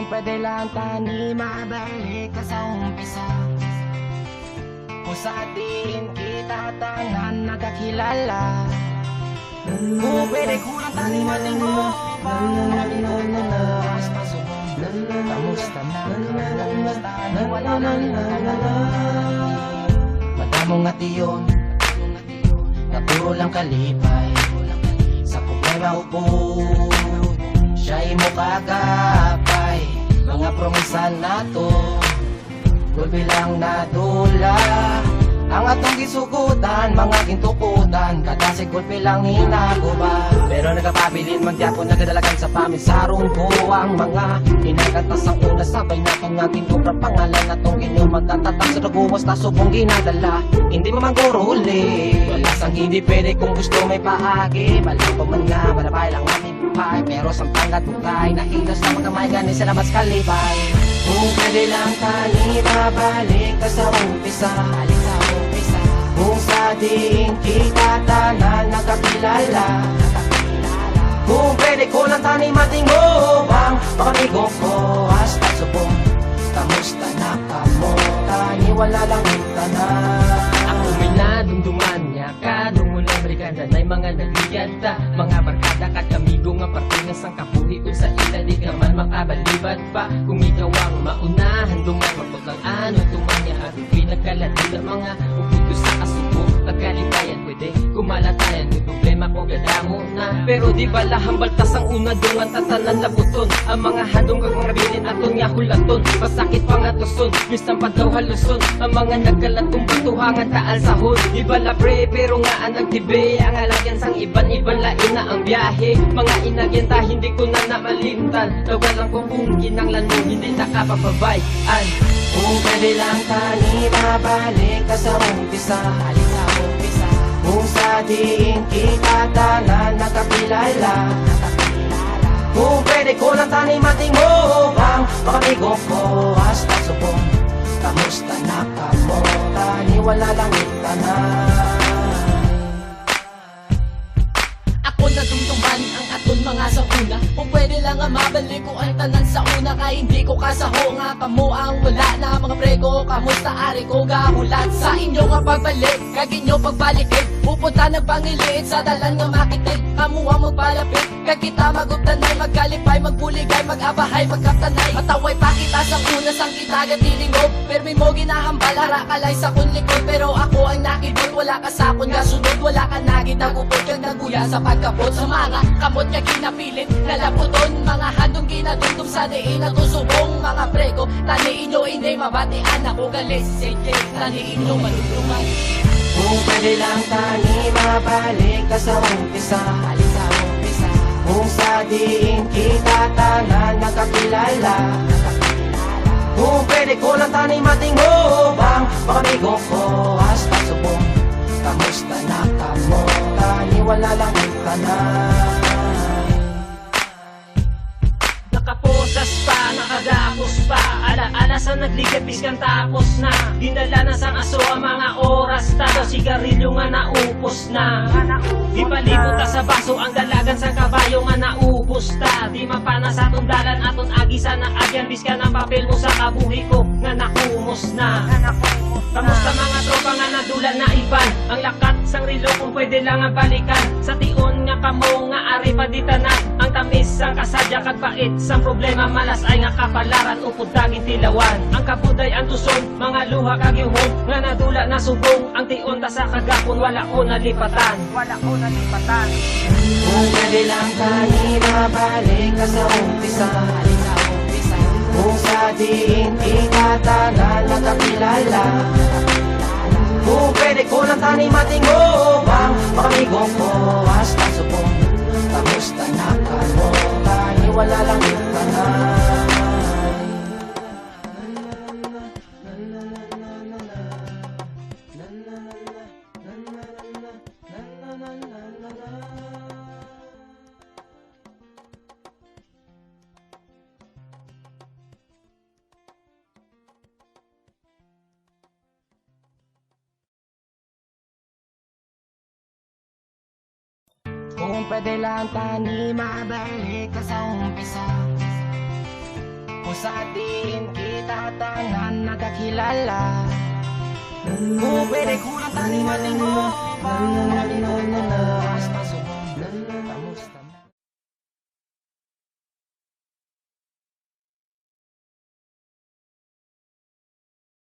Kung pwede lang tani mabalik ka sa umpisa. Kung sa atin kita tanan nagkakilala. Kung pwede kulang tani matinggo Mas pasubong kamusta na wala na madamong nga tiyon na puro lang kalipay. Sa problema upo siya'y mo kagapay. Mga promisa na to gulpi lang nadula. Ang atong gisugutan, mga gintukutan, kadasig gulpi lang hinaguba. Pero nagapabilin magyapon nagadalagan sa pamisarong buwang mga inagata sa una sabay natin nga ginubra pangalan natong ginyo magtatatang sa naguwas na subong ginadala. Hindi mo mangguruli, walasang hindi pwede kung gusto may paagi. Malang pa man nga, malabay lang aming buhay. Pero sa panggat bukay, nahigas na mga may ganin sila mas kalibay. Kung pwede lang tani mabalik ka sa umpisa. Kung sa diin kita tanan nakakilala. Kung pwede ko lang tani matingo bang pakamigo ko hasta subong. Kamusta na kamo tani wala lang tanan. Ako may nadumduman niya kadung mula brigada na'y mga nagliganta. Mga barkada kat kamigo nga partinas ang kapuhi kung sa ila di ka man makabalibad pa. Kung ikaw ang maunahan duman magputlang ano tumanya at pinagkalati ng mga uputo sa kasuko. Pagkalibayan pwede kumalatayan may problema ko gadamo na. Pero di bala hambaltas ang una dungan tatanan labuton. Ang mga handong kagmangabilin aton nga hulaton. Pasakit pa nga tuson misang pa daw haluson. Ang mga nagkalatong batuhangan taal sahod. Di bala pre pero nga ang nagtibe. Ang alagyan sang iban-iban lain na ang biyahe. Mga inagyan ta hindi ko na namalimtan. Tawalan ko kung kinanglan mo hindi nakapagbabayan. Kung pwede lang tani mabalik ka sa umpisa. Kung sa diin kita tanan nakakilala. Kung pwede ko lang tani matingo bang pakamigo ko hasta subong. Kamusta na kamo tani wala lang tanan. Ako nadumduman ang aton mga sa una. Kung pwede lang nga mabalik ko ang tanan sa una. Kaya hindi ko kasaho nga kamo ang wala na mga prego. Kamusta ari ko gahulat sa inyo nga pagbalik. Kaginyo pagbalikin pupunta nagpangiliit sa dalan nga makitid. Kamu ang magpalapit kag kita maguptanay. Magkalipay, magbuligay, magabahay, magkaptanay. Mataway pa kita sa una sang kita gatilingog. Pero may mo ginahambal harakalay sa kun likod. Pero ako ang nakibot wala ka sa kun gasunod. Wala ka nagitagupod kag naguya sa pagkapot. Sa mga kamot nga ginapilit nalaputon. Mga handong ginadundong sa diin at usubong. Mga prego tani inyo hindi mabatian. Ako galis sige tani inyo manudungan. Kung pwede lang tani mabalik ka sa umpisa. Kung sa diin kita tanan nakakilala. Kung pwede ko lang tani matingo bang pakamigo ko hasta subong. Kamusta na kamo tani wala lang tanan. Nakaposas pa, nakadapos pa. Alaala sa nagligat biskan tapos na. Dinala na sang aso ang mga oras ta. Daw sigarilyo nga naupos na. Di palibot ta sa baso ang dalagan sa kabayo nga naubos ta. Di mapana sa tundalan aton agisa na agyan biskan ang papel mo sa kabuhi ko nga nakumos na. Kamusta mga tropa nga nadulan na iban. Ang lakat sang rilo kung pwede lang ang balikan. Sa tion nga kamo nga ari pa ditanan. Ang tamis sang kasadya kag pait. Sang problema malas ay nga kapalaran upod daging tilawan. Ang kabuday ang tuson mga luha kag yuhon. Nga nadula na subong ang tion ta sa kagapon wala ko nalipatan. Kung pwede lang tani mabalik ka sa umpisa. Kung sa diin kita tanan nakakilala. Kung pwede ko lang tani matingo bang pakamigo ko hasta subong. Kamusta na kamo tani wala lang tanan. Kung pwede lang tani mabalik ka sa umpisa. Kung sa atin kita tanan nakakilala. Kung pwede ko lang taniman mo,